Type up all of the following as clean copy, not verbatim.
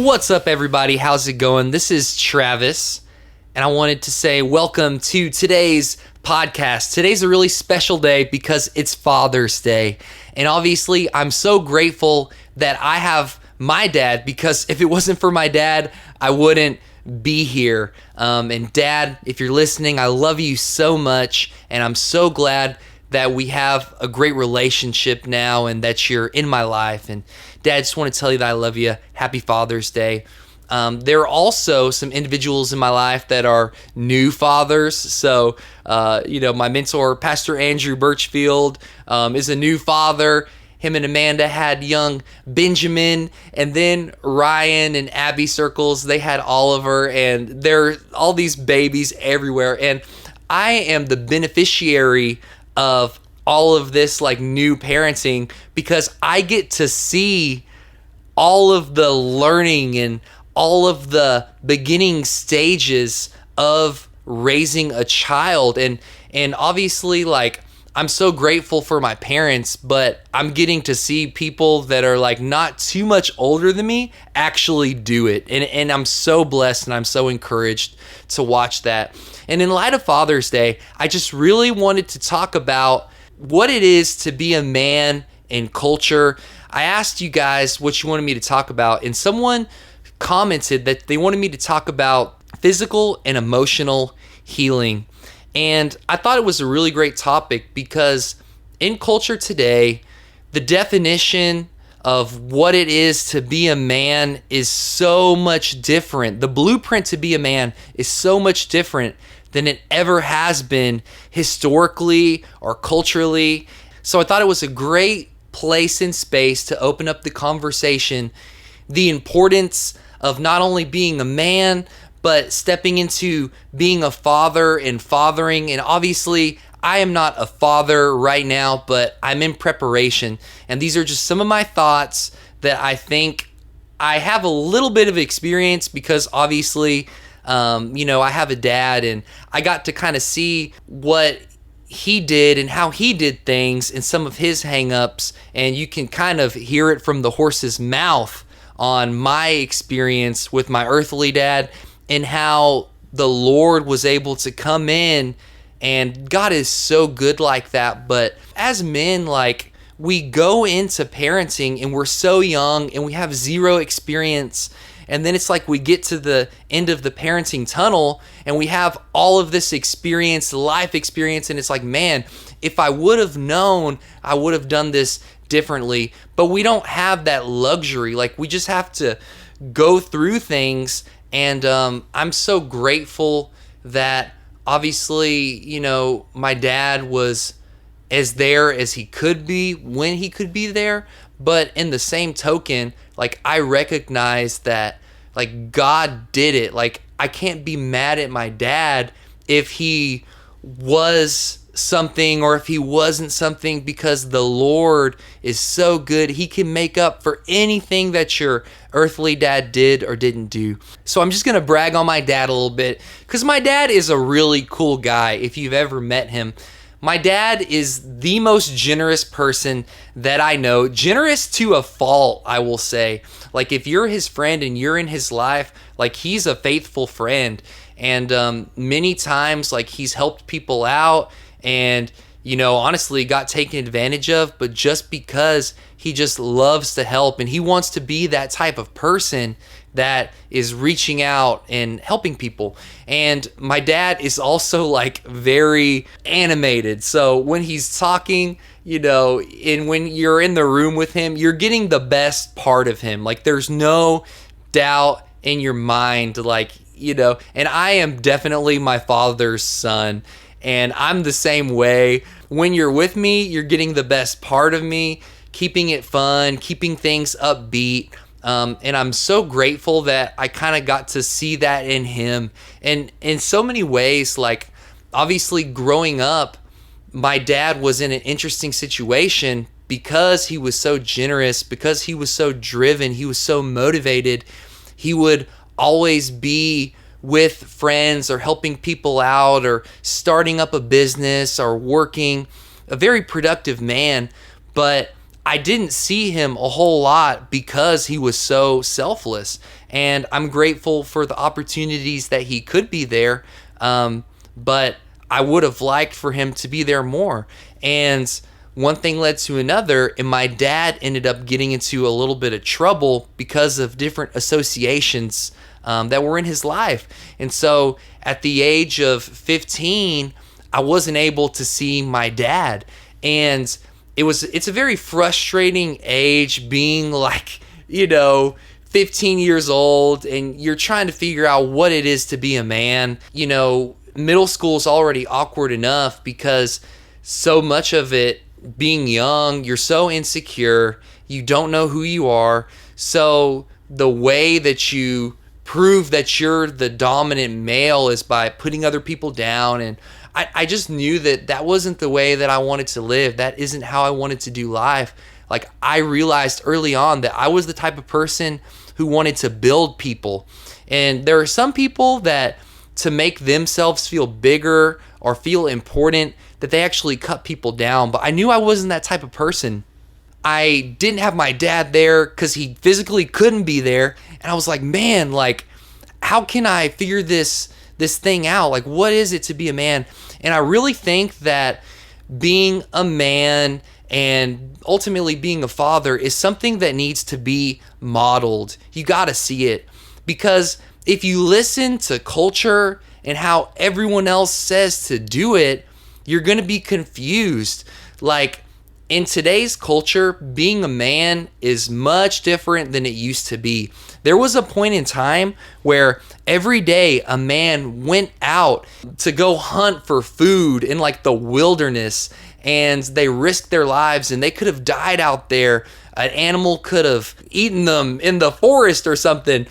What's up, everybody? How's it going? This is Travis, and I wanted to say welcome to today's podcast. Today's a really special day because it's Father's Day, and obviously I'm so grateful that I have my dad, because if it wasn't for my dad, I wouldn't be here. And Dad, if you're listening, I love you so much, and I'm so glad that we have a great relationship now and that you're in my life. And Dad, I just want to tell you that I love you. Happy Father's Day. There are also some individuals in my life that are new fathers. So, my mentor, Pastor Andrew Birchfield, is a new father. Him and Amanda had young Benjamin, and then Ryan and Abby Circles, they had Oliver, and there are all these babies everywhere. And I am the beneficiary of all of this new parenting, because I get to see all of the learning and all of the beginning stages of raising a child. And obviously, I'm so grateful for my parents, but I'm getting to see people that are not too much older than me actually do it. And I'm so blessed and I'm so encouraged to watch that. And in light of Father's Day, I just really wanted to talk about what it is to be a man in culture. I asked you guys what you wanted me to talk about, and someone commented that they wanted me to talk about physical and emotional healing. And I thought it was a really great topic because in culture today, the definition of what it is to be a man is so much different. The blueprint to be a man is so much different than it ever has been historically or culturally. So I thought it was a great place and space to open up the conversation, the importance of not only being a man, but stepping into being a father and fathering. And obviously, I am not a father right now, but I'm in preparation. And these are just some of my thoughts that I think I have a little bit of experience because obviously, I have a dad, and I got to kind of see what he did and how he did things and some of his hang-ups. And you can kind of hear it from the horse's mouth on my experience with my earthly dad, and how the Lord was able to come in, and God is so good like that. But as men, we go into parenting and we're so young and we have zero experience. And then it's we get to the end of the parenting tunnel and we have all of this experience, life experience. And it's man, if I would have known, I would have done this differently. But we don't have that luxury. We just have to go through things. And I'm so grateful that obviously, my dad was as there as he could be when he could be there. But in the same token, I recognize that God did it. I can't be mad at my dad if he was something or if he wasn't something, because the Lord is so good. He can make up for anything that your earthly dad did or didn't do. So I'm just going to brag on my dad a little bit, because my dad is a really cool guy if you've ever met him. My dad is the most generous person that I know. Generous to a fault, I will say. If you're his friend and you're in his life, he's a faithful friend. And many times, he's helped people out and, honestly got taken advantage of. But just because he just loves to help, and he wants to be that type of person that is reaching out and helping people. And my dad is also very animated. So when he's talking, and when you're in the room with him, you're getting the best part of him. There's no doubt in your mind, and I am definitely my father's son. And I'm the same way. When you're with me, you're getting the best part of me, keeping it fun, keeping things upbeat. And I'm so grateful that I kind of got to see that in him. And in so many ways, obviously growing up, my dad was in an interesting situation because he was so generous, because he was so driven, he was so motivated. He would always be with friends or helping people out or starting up a business or working. A very productive man. But I didn't see him a whole lot because he was so selfless. And I'm grateful for the opportunities that he could be there. But I would have liked for him to be there more. And one thing led to another, and my dad ended up getting into a little bit of trouble because of different associations that were in his life. And so at the age of 15, I wasn't able to see my dad. And it's a very frustrating age, being like, 15 years old, and you're trying to figure out what it is to be a man. Middle school is already awkward enough because so much of it, being young, you're so insecure, you don't know who you are. So the way that you prove that you're the dominant male is by putting other people down. And I just knew that wasn't the way that I wanted to live. That isn't how I wanted to do life. Like, I realized early on that I was the type of person who wanted to build people. And there are some people that, to make themselves feel bigger or feel important, that they actually cut people down. But I knew I wasn't that type of person. I didn't have my dad there because he physically couldn't be there. And I was like, man, like, how can I figure this thing out? Like, what is it to be a man? And I really think that being a man and ultimately being a father is something that needs to be modeled. You got to see it, because if you listen to culture and how everyone else says to do it, you're going to be confused. Like, in today's culture, being a man is much different than it used to be. There was a point in time where every day a man went out to go hunt for food in like the wilderness, and they risked their lives, and they could have died out there. An animal could have eaten them in the forest or something.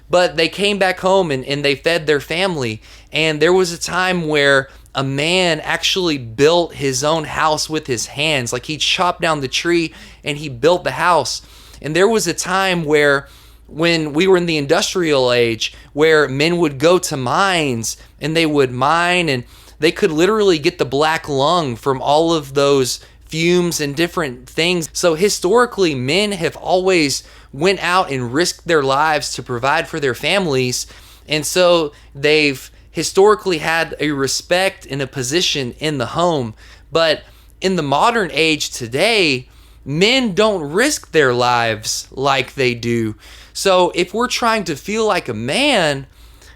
But they came back home and they fed their family. And there was a time where a man actually built his own house with his hands. Like, he chopped down the tree and he built the house. And there was a time where, when we were in the industrial age, where men would go to mines and they would mine, and they could literally get the black lung from all of those fumes and different things. So historically, men have always went out and risked their lives to provide for their families. And so they've historically had a respect and a position in the home. But in the modern age today, men don't risk their lives like they do. So if we're trying to feel like a man,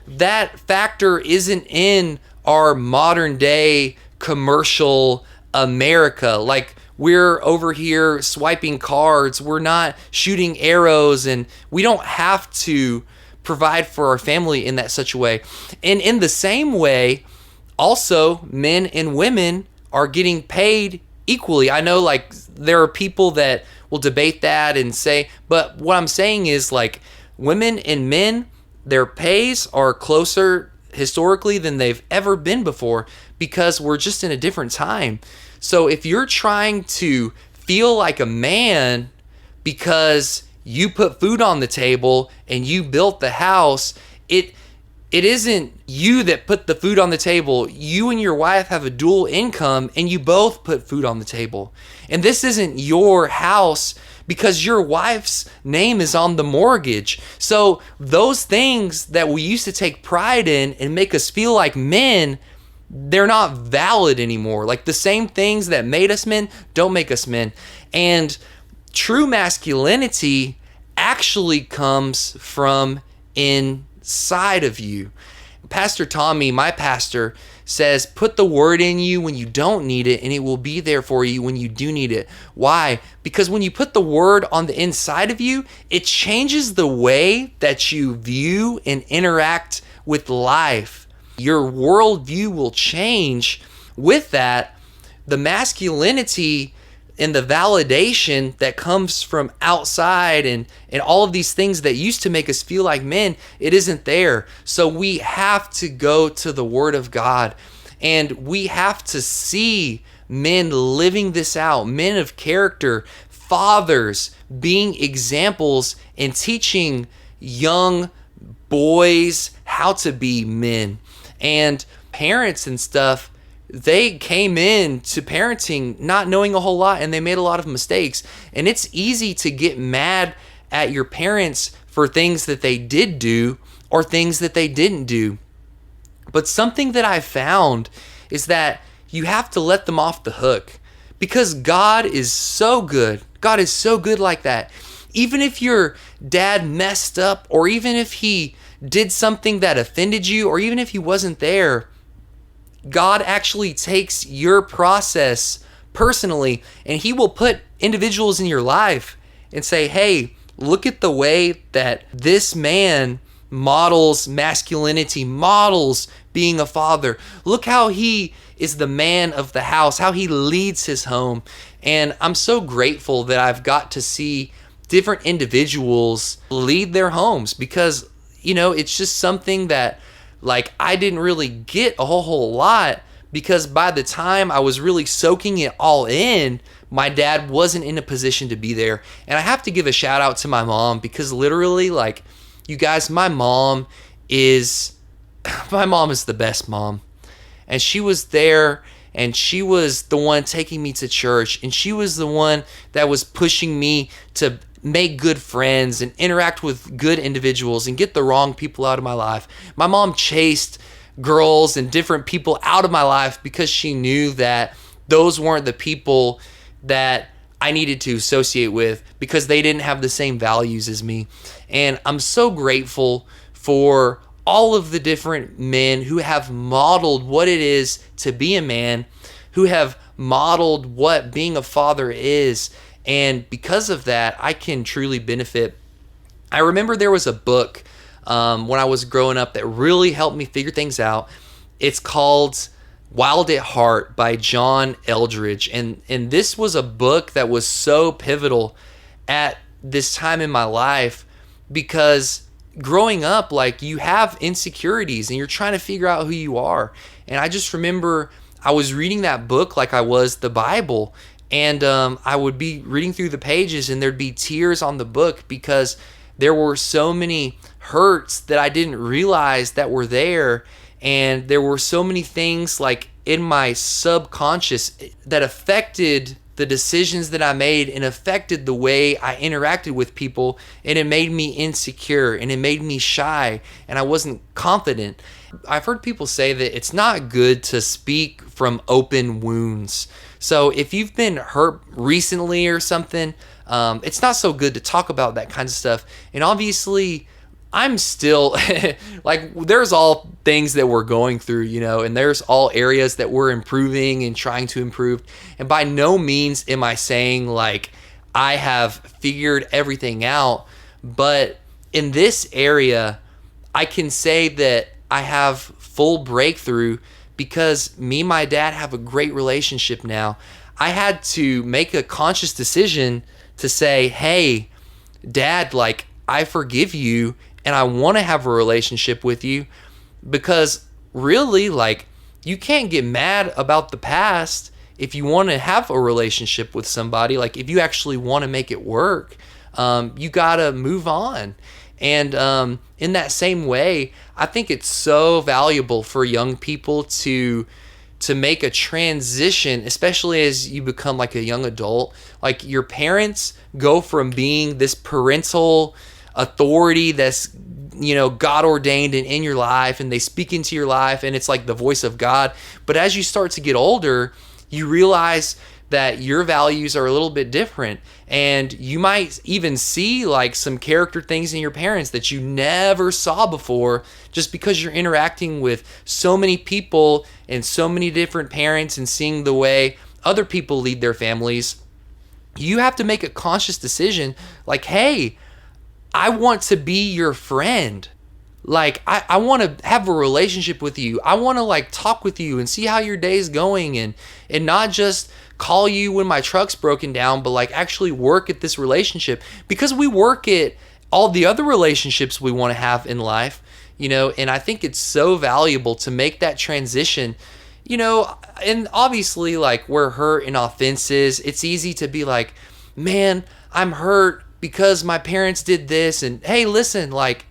that factor isn't in our modern day commercial America. Like, we're over here swiping cards, we're not shooting arrows, and we don't have to provide for our family in that such a way. And in the same way, also, men and women are getting paid equally. I know, like, there are people that will debate that and say, but what I'm saying is, like, women and men, their pays are closer historically than they've ever been before, because we're just in a different time. So if you're trying to feel like a man because you put food on the table and you built the house, it isn't you that put the food on the table. You and your wife have a dual income and you both put food on the table. And this isn't your house because your wife's name is on the mortgage. So those things that we used to take pride in and make us feel like men, they're not valid anymore. Like, the same things that made us men don't make us men. And true masculinity actually comes from inside of you. Pastor Tommy, my pastor, says, put the word in you when you don't need it, and it will be there for you when you do need it. Why? Because when you put the word on the inside of you, it changes the way that you view and interact with life. Your worldview will change. With that, the masculinity and the validation that comes from outside and all of these things that used to make us feel like men, it isn't there. So we have to go to the Word of God, and we have to see men living this out, men of character, fathers being examples and teaching young boys how to be men. And parents and stuff, they came in to parenting not knowing a whole lot, and they made a lot of mistakes. And it's easy to get mad at your parents for things that they did do or things that they didn't do. But something that I found is that you have to let them off the hook, because God is so good. God is so good like that. Even if your dad messed up, or even if he did something that offended you, or even if he wasn't there, God actually takes your process personally, and he will put individuals in your life and say, hey, look at the way that this man models masculinity, models being a father. Look how he is the man of the house, how he leads his home. And I'm so grateful that I've got to see different individuals lead their homes, because, it's just something that, like, I didn't really get a whole lot, because by the time I was really soaking it all in, my dad wasn't in a position to be there. And I have to give a shout out to my mom, because literally, like, you guys, my mom is the best mom. And she was there, and she was the one taking me to church, and she was the one that was pushing me to make good friends and interact with good individuals and get the wrong people out of my life. My mom chased girls and different people out of my life because she knew that those weren't the people that I needed to associate with, because they didn't have the same values as me. And I'm so grateful for all of the different men who have modeled what it is to be a man, who have modeled what being a father is. And because of that, I can truly benefit. I remember there was a book when I was growing up that really helped me figure things out. It's called Wild at Heart by John Eldredge. And this was a book that was so pivotal at this time in my life, because growing up, like, you have insecurities and you're trying to figure out who you are. And I just remember I was reading that book like I was the Bible, and I would be reading through the pages and there'd be tears on the book, because there were so many hurts that I didn't realize that were there. And there were so many things, like, in my subconscious that affected the decisions that I made and affected the way I interacted with people. And it made me insecure, and it made me shy, and I wasn't confident. I've heard people say that it's not good to speak from open wounds. So if you've been hurt recently or something, it's not so good to talk about that kind of stuff. And obviously, I'm still like, there's all things that we're going through, and there's all areas that we're improving and trying to improve. And by no means am I saying, like, I have figured everything out. But in this area, I can say that I have full breakthrough, because me and my dad have a great relationship now. I had to make a conscious decision to say, hey, Dad, like, I forgive you, and I want to have a relationship with you, because really, like, you can't get mad about the past if you want to have a relationship with somebody. Like, if you actually want to make it work, you got to move on. And in that same way, I think it's so valuable for young people to make a transition, especially as you become like a young adult. Like, your parents go from being this parental authority that's, God ordained and in your life, and they speak into your life, and it's like the voice of God. But as you start to get older, you realize that your values are a little bit different, and you might even see, like, some character things in your parents that you never saw before, just because you're interacting with so many people and so many different parents and seeing the way other people lead their families. You have to make a conscious decision, like, hey, I want to be your friend. Like, I want to have a relationship with you. I want to, like, talk with you and see how your day's going, and not just call you when my truck's broken down, but, like, actually work at this relationship, because we work at all the other relationships we want to have in life, and I think it's so valuable to make that transition, and obviously, like, where hurt and offenses, it's easy to be like, man, I'm hurt because my parents did this. And hey, listen, like,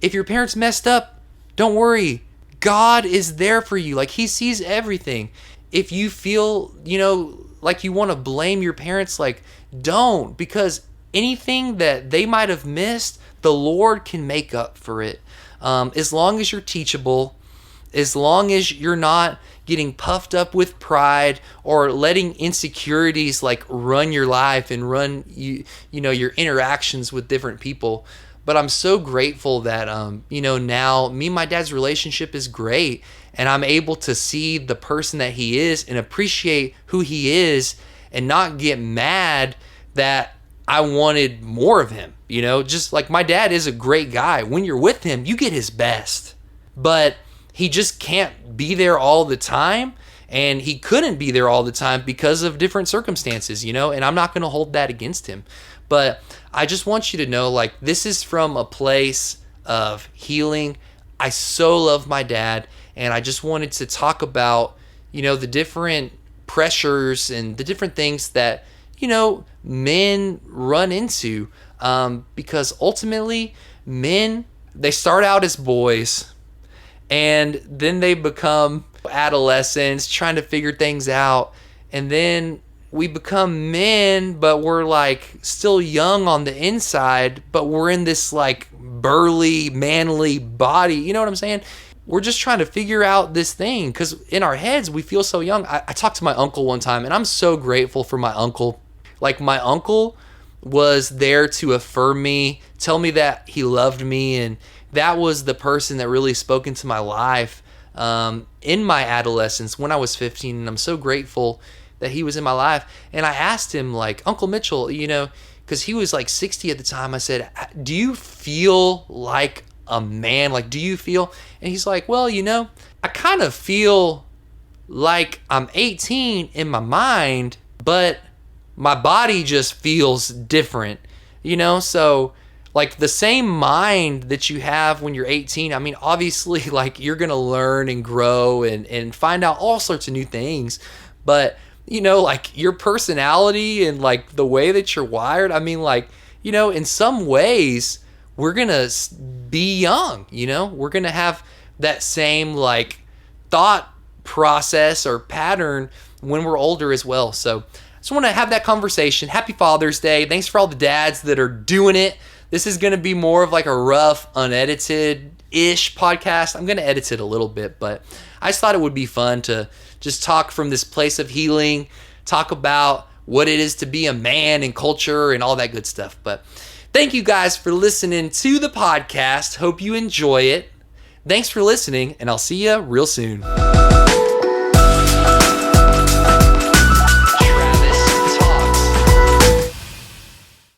if your parents messed up, don't worry. God is there for you. Like, he sees everything. if you feel, like you want to blame your parents, like, don't, because anything that they might have missed, the Lord can make up for it. As long as you're teachable, as long as you're not getting puffed up with pride or letting insecurities like run your life and run your interactions with different people. But I'm so grateful that now me and my dad's relationship is great, and I'm able to see the person that he is and appreciate who he is and not get mad that I wanted more of him. Just like my dad is a great guy. When you're with him, you get his best. But he just can't be there all the time, and he couldn't be there all the time because of different circumstances, and I'm not going to hold that against him. But I just want you to know, like, this is from a place of healing. I so love my dad, and I just wanted to talk about, the different pressures and the different things that, men run into, because ultimately men, they start out as boys, and then they become adolescents trying to figure things out. And then we become men, but we're like still young on the inside, but we're in this like burly, manly body. You know what I'm saying? We're just trying to figure out this thing because in our heads, we feel so young. I talked to my uncle one time, and I'm so grateful for my uncle. Like, my uncle was there to affirm me, tell me that he loved me, and that was the person that really spoke into my life in my adolescence when I was 15, and I'm so grateful that he was in my life. And I asked him, like, Uncle Mitchell, because he was like 60 at the time, I said, do you feel like a man? Like, do you feel? And he's like, well, I kind of feel like I'm 18 in my mind, but my body just feels different, so like the same mind that you have when you're 18, I mean, obviously, like, you're going to learn and grow and find out all sorts of new things. But, like, your personality and, like, the way that you're wired, I mean, like, in some ways, we're going to be young, we're going to have that same, like, thought process or pattern when we're older as well. So I just want to have that conversation. Happy Father's Day. Thanks for all the dads that are doing it. This is going to be more of like a rough, unedited-ish podcast. I'm going to edit it a little bit, but I just thought it would be fun to just talk from this place of healing, talk about what it is to be a man and culture and all that good stuff. But thank you guys for listening to the podcast. Hope you enjoy it. Thanks for listening, and I'll see you real soon.